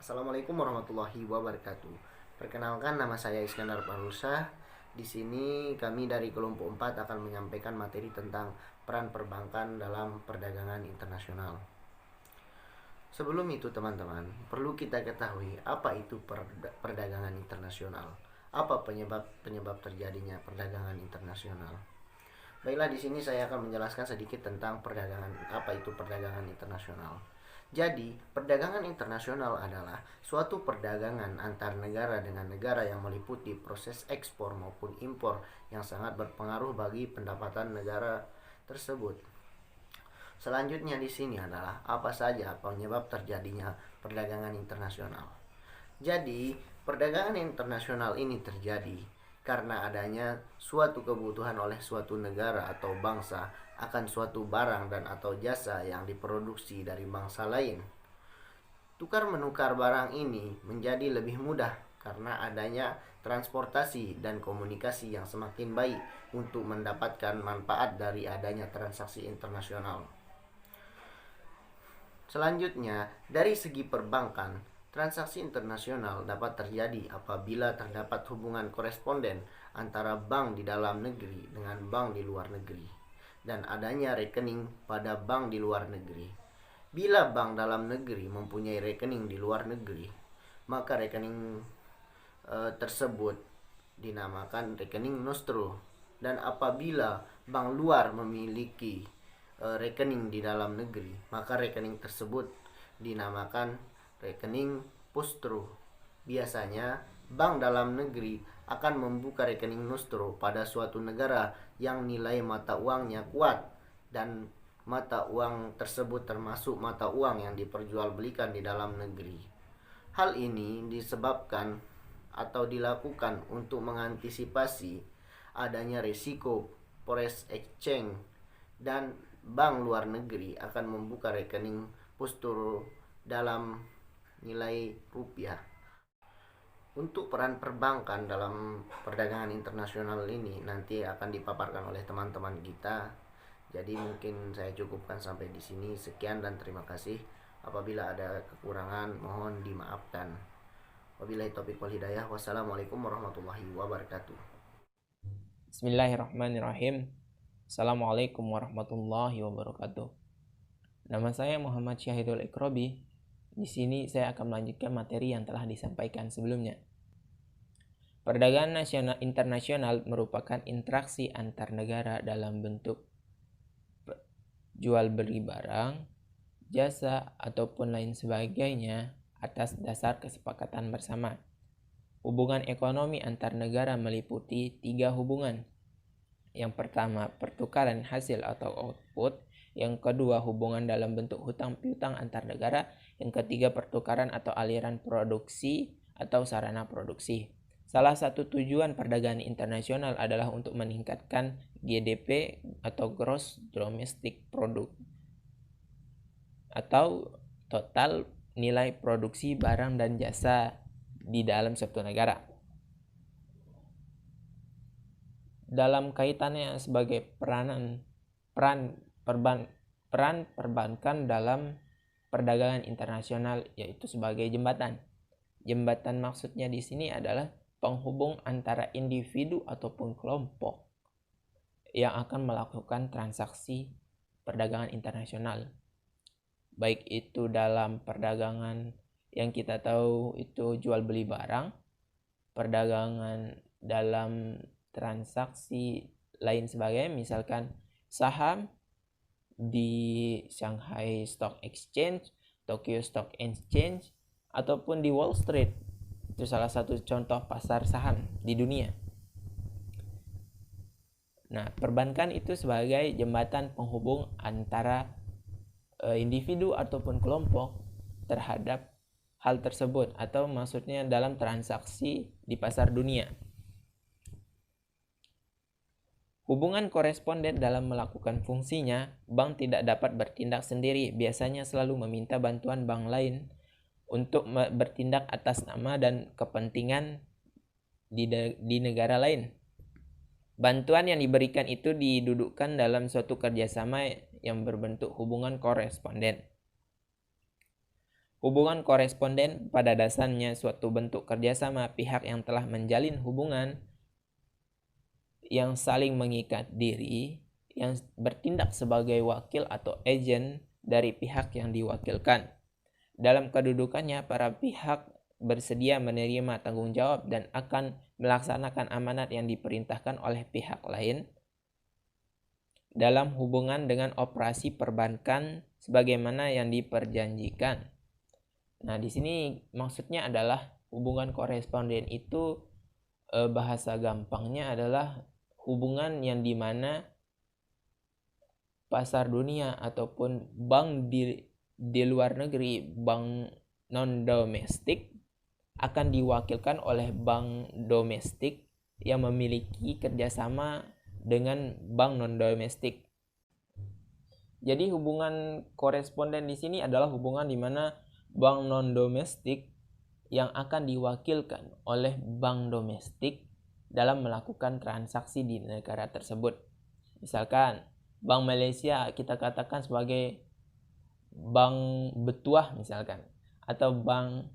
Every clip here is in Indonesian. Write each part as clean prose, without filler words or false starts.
Assalamualaikum warahmatullahi wabarakatuh. Perkenalkan, nama saya Iskandar Parusa. Di sini kami dari kelompok 4 akan menyampaikan materi tentang peran perbankan dalam perdagangan internasional. Sebelum itu teman-teman, perlu kita ketahui apa itu perdagangan internasional. Apa penyebab terjadinya perdagangan internasional? Baiklah, di sini saya akan menjelaskan sedikit tentang apa itu perdagangan internasional. Jadi, perdagangan internasional adalah suatu perdagangan antar negara dengan negara yang meliputi proses ekspor maupun impor yang sangat berpengaruh bagi pendapatan negara tersebut. Selanjutnya di sini adalah apa saja penyebab terjadinya perdagangan internasional. Jadi, perdagangan internasional ini terjadi karena adanya suatu kebutuhan oleh suatu negara atau bangsa akan suatu barang dan atau jasa yang diproduksi dari bangsa lain. Tukar menukar barang ini menjadi lebih mudah karena adanya transportasi dan komunikasi yang semakin baik untuk mendapatkan manfaat dari adanya transaksi internasional. Selanjutnya, dari segi perbankan, transaksi internasional dapat terjadi apabila terdapat hubungan koresponden antara bank di dalam negeri dengan bank di luar negeri dan adanya rekening pada bank di luar negeri. Bila bank dalam negeri mempunyai rekening di luar negeri, maka rekening tersebut dinamakan rekening nostro. Dan apabila bank luar memiliki rekening di dalam negeri, maka rekening tersebut dinamakan rekening postro. Biasanya bank dalam negeri akan membuka rekening nostro pada suatu negara yang nilai mata uangnya kuat dan mata uang tersebut termasuk mata uang yang diperjualbelikan di dalam negeri. Hal ini disebabkan atau dilakukan untuk mengantisipasi adanya risiko forex exchange, dan bank luar negeri akan membuka rekening postro dalam nilai rupiah. Untuk peran perbankan dalam perdagangan internasional ini nanti akan dipaparkan oleh teman-teman kita. Jadi mungkin saya cukupkan sampai di sini. Sekian dan terima kasih. Apabila ada kekurangan mohon dimaafkan. Wabillahi taufiq wal hidayah. Wassalamualaikum warahmatullahi wabarakatuh. Bismillahirrahmanirrahim. Assalamualaikum warahmatullahi wabarakatuh. Nama saya Muhammad Syahidul Ikrobi. Di sini saya akan melanjutkan materi yang telah disampaikan sebelumnya. Perdagangan internasional merupakan interaksi antar negara dalam bentuk jual beli barang, jasa, ataupun lain sebagainya atas dasar kesepakatan bersama. Hubungan ekonomi antar negara meliputi 3 hubungan. Yang pertama, pertukaran hasil atau output. Yang kedua, hubungan dalam bentuk hutang piutang antar negara. Yang ketiga, pertukaran atau aliran produksi atau sarana produksi. Salah satu tujuan perdagangan internasional adalah untuk meningkatkan GDP atau Gross Domestic Product atau total nilai produksi barang dan jasa di dalam suatu negara. Dalam kaitannya sebagai peran perbankan dalam perdagangan internasional, yaitu sebagai jembatan. Jembatan maksudnya di sini adalah penghubung antara individu ataupun kelompok yang akan melakukan transaksi perdagangan internasional. Baik itu dalam perdagangan yang kita tahu itu jual beli barang, perdagangan dalam transaksi lain sebagainya, misalkan saham di Shanghai Stock Exchange, Tokyo Stock Exchange, ataupun di Wall Street. Itu salah satu contoh pasar saham di dunia. Nah, perbankan itu sebagai jembatan penghubung antara individu ataupun kelompok terhadap hal tersebut, atau maksudnya dalam transaksi di pasar dunia. Hubungan koresponden dalam melakukan fungsinya, bank tidak dapat bertindak sendiri, biasanya selalu meminta bantuan bank lain untuk bertindak atas nama dan kepentingan di negara lain. Bantuan yang diberikan itu didudukkan dalam suatu kerjasama yang berbentuk hubungan koresponden. Hubungan koresponden pada dasarnya suatu bentuk kerjasama pihak yang telah menjalin hubungan yang saling mengikat diri, yang bertindak sebagai wakil atau agen dari pihak yang diwakilkan. Dalam kedudukannya, para pihak bersedia menerima tanggung jawab dan akan melaksanakan amanat yang diperintahkan oleh pihak lain dalam hubungan dengan operasi perbankan sebagaimana yang diperjanjikan. Nah, di sini maksudnya adalah hubungan koresponden itu bahasa gampangnya adalah hubungan yang dimana pasar dunia ataupun bank di luar negeri, bank non-domestik akan diwakilkan oleh bank domestik yang memiliki kerjasama dengan bank non-domestik. Jadi hubungan koresponden di sini adalah hubungan di mana bank non-domestik yang akan diwakilkan oleh bank domestik dalam melakukan transaksi di negara tersebut. Misalkan Bank Malaysia kita katakan sebagai bank betuah misalkan, atau bank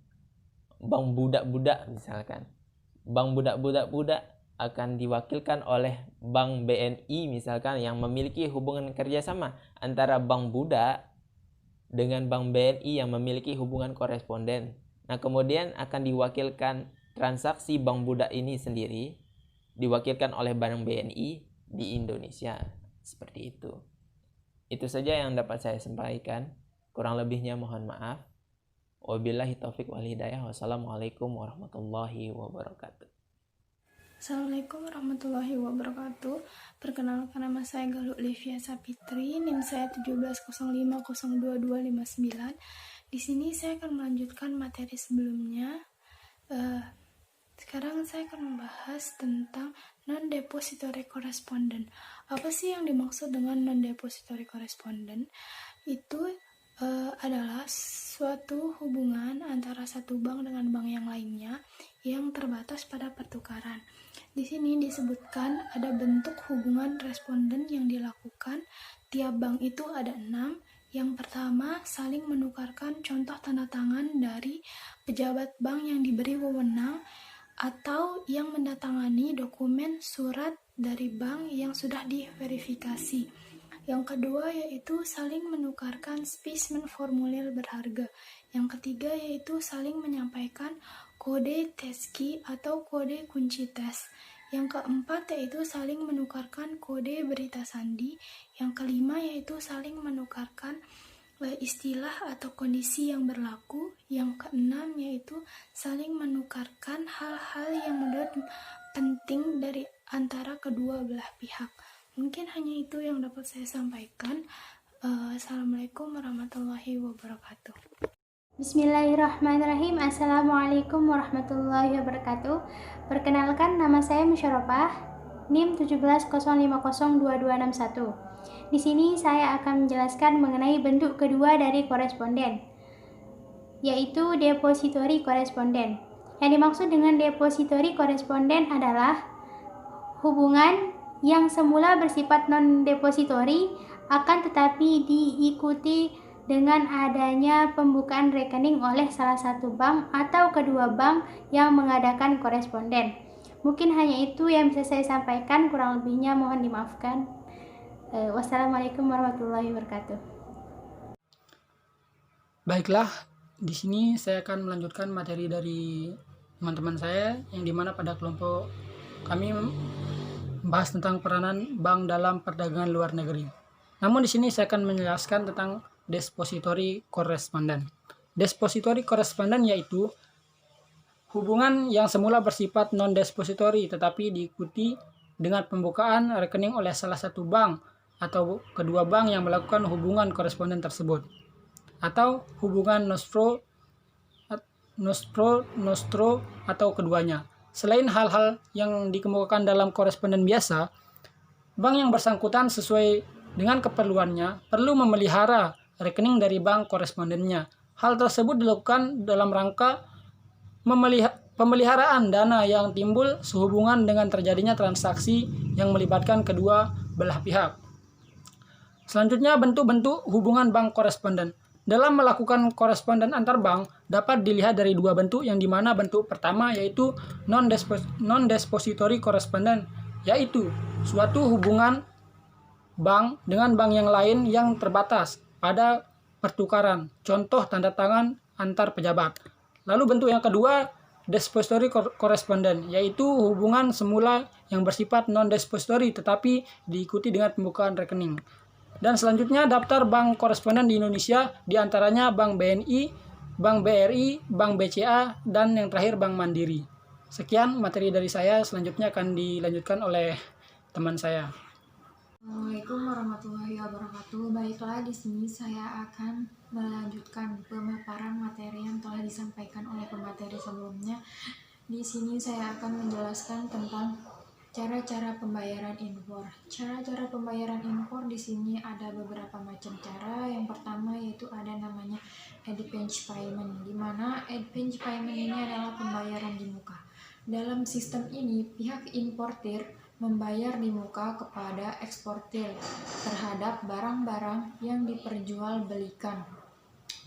budak-budak misalkan. Bank budak-budak akan diwakilkan oleh Bank BNI misalkan, yang memiliki hubungan kerjasama antara bank budak dengan Bank BNI yang memiliki hubungan koresponden. Nah, kemudian akan diwakilkan transaksi bank budak ini sendiri diwakilkan oleh Bank BNI di Indonesia. Seperti itu. Itu saja yang dapat saya sampaikan. Kurang lebihnya mohon maaf. Wabillahi taufik wal hidayah. Wassalamualaikum warahmatullahi wabarakatuh. Assalamualaikum warahmatullahi wabarakatuh. Perkenalkan, nama saya Galuh Livia Sapitri, NIM saya 170502259. Di sini saya akan melanjutkan materi sebelumnya. Sekarang saya akan membahas tentang non-depository correspondent. Apa sih yang dimaksud dengan non-depository correspondent? Itu adalah suatu hubungan antara satu bank dengan bank yang lainnya yang terbatas pada pertukaran. Di sini disebutkan ada bentuk hubungan responden yang dilakukan. Tiap bank itu ada 6. Yang pertama, saling menukarkan contoh tanda tangan dari pejabat bank yang diberi wewenang atau yang mendatangani dokumen surat dari bank yang sudah diverifikasi. Yang kedua yaitu saling menukarkan spesimen formulir berharga. Yang ketiga yaitu saling menyampaikan kode test key atau kode kunci tes. Yang keempat yaitu saling menukarkan kode berita sandi. Yang kelima yaitu saling menukarkan istilah atau kondisi yang berlaku. Yang keenam yaitu saling menukarkan hal-hal yang menurut penting dari antara kedua belah pihak. Mungkin hanya itu yang dapat saya sampaikan. Assalamualaikum warahmatullahi wabarakatuh. Bismillahirrahmanirrahim. Assalamualaikum warahmatullahi wabarakatuh. Perkenalkan, nama saya Musyaropah, NIM 170502261. Di sini saya akan menjelaskan mengenai bentuk kedua dari koresponden, yaitu depository koresponden. Yang dimaksud dengan depository koresponden adalah hubungan yang semula bersifat non-depository akan tetapi diikuti dengan adanya pembukaan rekening oleh salah satu bank atau kedua bank yang mengadakan koresponden. Mungkin hanya itu yang bisa saya sampaikan, kurang lebihnya mohon dimaafkan. Wassalamualaikum warahmatullahi wabarakatuh. Baiklah, di sini saya akan melanjutkan materi dari teman-teman saya, yang dimana pada kelompok kami membahas tentang peranan bank dalam perdagangan luar negeri. Namun di sini saya akan menjelaskan tentang depository correspondent. Depository correspondent yaitu hubungan yang semula bersifat non-depository tetapi diikuti dengan pembukaan rekening oleh salah satu bank atau kedua bank yang melakukan hubungan koresponden tersebut, atau hubungan nostro atau keduanya. Selain hal-hal yang dikemukakan dalam koresponden biasa, bank yang bersangkutan sesuai dengan keperluannya perlu memelihara rekening dari bank korespondennya. Hal tersebut dilakukan dalam rangka pemeliharaan dana yang timbul sehubungan dengan terjadinya transaksi yang melibatkan kedua belah pihak. Selanjutnya, bentuk-bentuk hubungan bank koresponden. Dalam melakukan koresponden antar bank dapat dilihat dari dua bentuk, yang dimana bentuk pertama yaitu non-depository correspondent, yaitu suatu hubungan bank dengan bank yang lain yang terbatas pada pertukaran, contoh tanda tangan antar pejabat. Lalu bentuk yang kedua, depository correspondent, yaitu hubungan semula yang bersifat non-depository tetapi diikuti dengan pembukaan rekening. Dan selanjutnya daftar bank koresponden di Indonesia, diantaranya Bank BNI, Bank BRI, Bank BCA, dan yang terakhir Bank Mandiri. Sekian materi dari saya, selanjutnya akan dilanjutkan oleh teman saya. Assalamualaikum warahmatullahi wabarakatuh. Baiklah, di sini saya akan melanjutkan pemaparan materi yang telah disampaikan oleh pemateri sebelumnya. Di sini saya akan menjelaskan tentang cara-cara pembayaran impor. Cara-cara pembayaran impor di sini ada beberapa macam cara. Yang pertama yaitu ada namanya advance payment, di mana advance payment ini adalah pembayaran di muka. Dalam sistem ini, pihak importir membayar di muka kepada eksportir terhadap barang-barang yang diperjualbelikan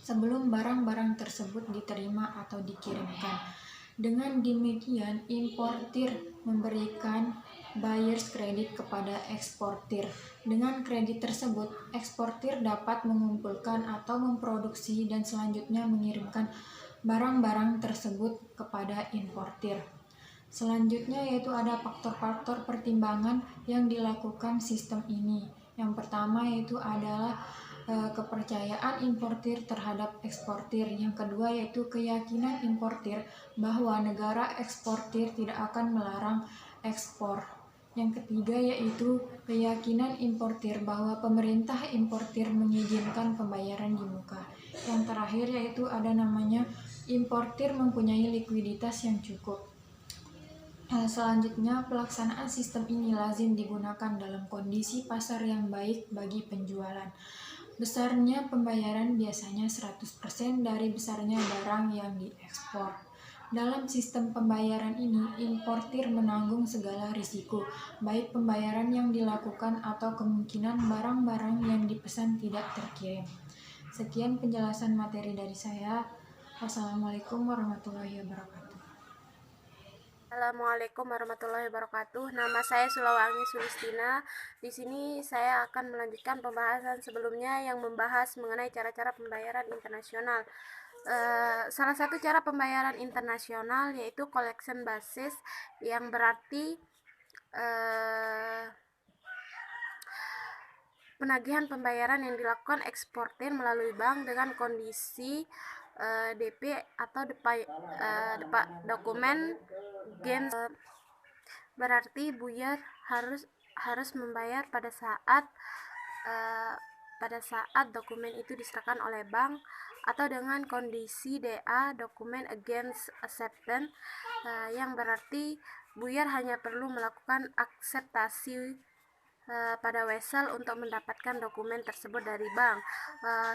sebelum barang-barang tersebut diterima atau dikirimkan. Dengan demikian, importir memberikan buyer's credit kepada eksportir. Dengan kredit tersebut, eksportir dapat mengumpulkan atau memproduksi dan selanjutnya mengirimkan barang-barang tersebut kepada importir. Selanjutnya yaitu ada faktor-faktor pertimbangan yang dilakukan sistem ini. Yang pertama yaitu adalah kepercayaan importir terhadap eksportir. Yang kedua yaitu keyakinan importir bahwa negara eksportir tidak akan melarang ekspor. Yang ketiga yaitu keyakinan importir bahwa pemerintah importir mengizinkan pembayaran di muka. Yang terakhir yaitu ada namanya importir mempunyai likuiditas yang cukup. Selanjutnya, pelaksanaan sistem ini lazim digunakan dalam kondisi pasar yang baik bagi penjualan. Besarnya pembayaran biasanya 100% dari besarnya barang yang diekspor. Dalam sistem pembayaran ini, importir menanggung segala risiko, baik pembayaran yang dilakukan atau kemungkinan barang-barang yang dipesan tidak terkirim. Sekian penjelasan materi dari saya. Wassalamualaikum warahmatullahi wabarakatuh. Assalamualaikum warahmatullahi wabarakatuh. Nama saya Sulawangi Sulistina. Di sini saya akan melanjutkan pembahasan sebelumnya yang membahas mengenai cara-cara pembayaran internasional. Salah satu cara pembayaran internasional yaitu collection basis, yang berarti penagihan pembayaran yang dilakukan eksportir melalui bank dengan kondisi DP atau dokumen gain, berarti buyer harus membayar pada saat dokumen itu diserahkan oleh bank, atau dengan kondisi DA dokumen against acceptance, yang berarti buyer hanya perlu melakukan akseptasi pada wesel untuk mendapatkan dokumen tersebut dari bank.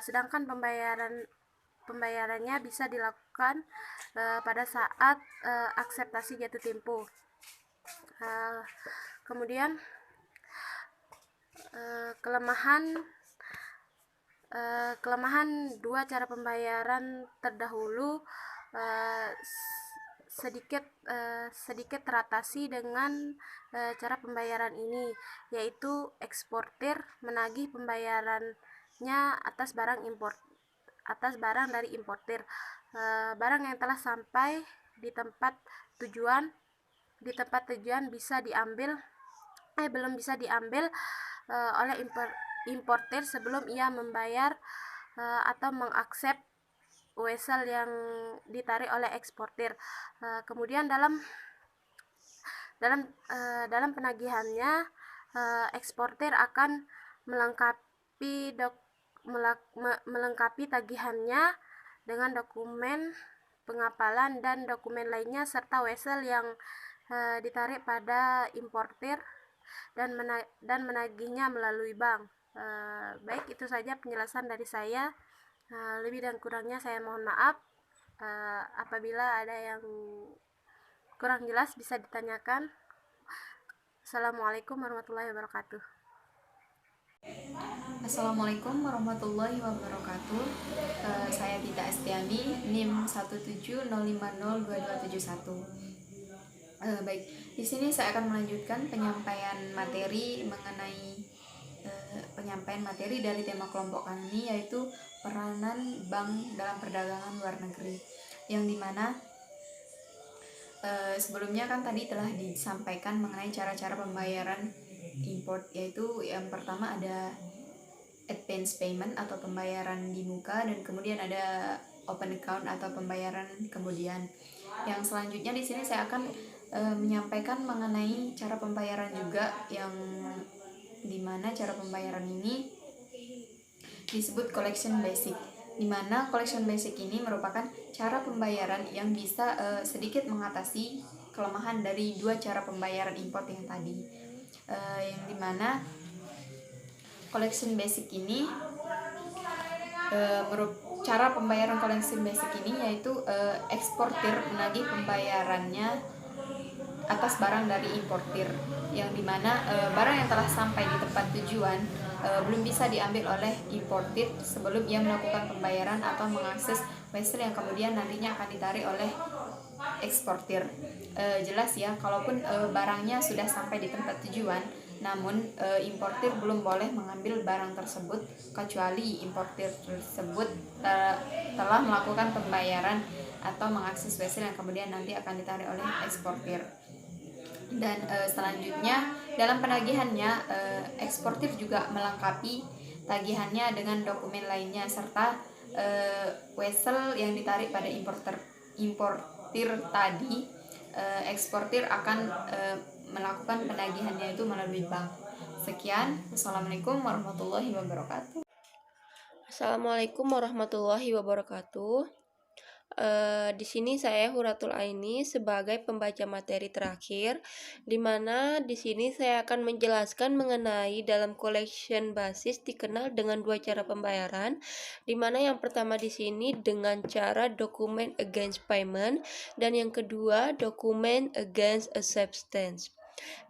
Sedangkan pembayarannya bisa dilakukan pada saat akseptasi jatuh tempo. Kemudian kelemahan dua cara pembayaran terdahulu sedikit teratasi dengan cara pembayaran ini, yaitu eksportir menagih pembayarannya atas barang dari importir. Barang yang telah sampai di tempat tujuan belum bisa diambil oleh importir sebelum ia membayar atau mengaksep wesel yang ditarik oleh eksportir. Kemudian dalam penagihannya, eksportir akan melengkapi tagihannya dengan dokumen pengapalan dan dokumen lainnya serta wesel yang ditarik pada importir dan menagihnya melalui bank. Baik, itu saja penjelasan dari saya. Lebih dan kurangnya saya mohon maaf. Apabila ada yang kurang jelas bisa ditanyakan. Assalamualaikum warahmatullahi wabarakatuh. Assalamualaikum warahmatullahi wabarakatuh. Saya Tita Estiani, NIM 170502271. Baik, di sini saya akan melanjutkan penyampaian materi mengenai penyampaian materi dari tema kelompok kami, yaitu peranan bank dalam perdagangan luar negeri. Yang dimana sebelumnya kan tadi telah disampaikan mengenai cara-cara pembayaran import, yaitu yang pertama ada advance payment atau pembayaran di muka, dan kemudian ada open account atau pembayaran kemudian. Yang selanjutnya di sini saya akan menyampaikan mengenai cara pembayaran juga, yang dimana cara pembayaran ini disebut collection basic, dimana collection basic ini merupakan cara pembayaran yang bisa sedikit mengatasi kelemahan dari dua cara pembayaran import yang tadi, yang dimana collection basic ini cara pembayaran collection basic ini yaitu eksportir menagih pembayarannya atas barang dari importir, yang dimana barang yang telah sampai di tempat tujuan belum bisa diambil oleh importir sebelum ia melakukan pembayaran atau mengakses vessel yang kemudian nantinya akan ditarik oleh eksportir. Jelas ya, kalaupun barangnya sudah sampai di tempat tujuan, namun importir belum boleh mengambil barang tersebut kecuali importir tersebut telah melakukan pembayaran atau mengakses vessel yang kemudian nanti akan ditarik oleh eksportir. Dan selanjutnya dalam penagihannya, eksportir juga melengkapi tagihannya dengan dokumen lainnya serta vessel yang ditarik pada importir tadi. Eksportir akan melakukan penagihannya itu melalui bank. Sekian, Assalamualaikum warahmatullahi wabarakatuh. Assalamualaikum warahmatullahi wabarakatuh. Di sini saya Huratul Aini sebagai pembaca materi terakhir, di mana di sini saya akan menjelaskan mengenai dalam collection basis dikenal dengan dua cara pembayaran, di mana yang pertama di sini dengan cara document against payment dan yang kedua document against acceptance.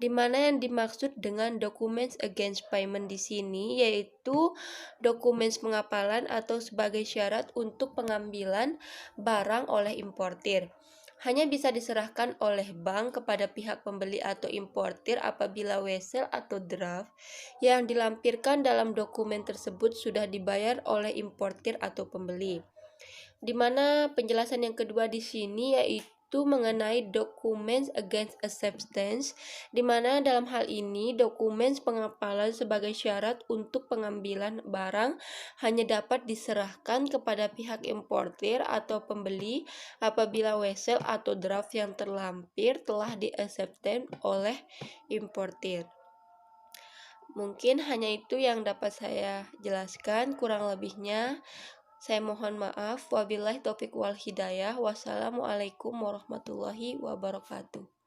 Di mana yang dimaksud dengan documents against payment di sini yaitu dokumen pengapalan atau sebagai syarat untuk pengambilan barang oleh importir. Hanya bisa diserahkan oleh bank kepada pihak pembeli atau importir apabila wesel atau draft yang dilampirkan dalam dokumen tersebut sudah dibayar oleh importir atau pembeli. Di mana penjelasan yang kedua di sini yaitu mengenai documents against acceptance, di mana dalam hal ini dokumen pengapalan sebagai syarat untuk pengambilan barang hanya dapat diserahkan kepada pihak importir atau pembeli apabila wesel atau draft yang terlampir telah di-accepted oleh importir. Mungkin hanya itu yang dapat saya jelaskan, kurang lebihnya saya mohon maaf. Wabillahi taufiq wal hidayah. Wassalamualaikum warahmatullahi wabarakatuh.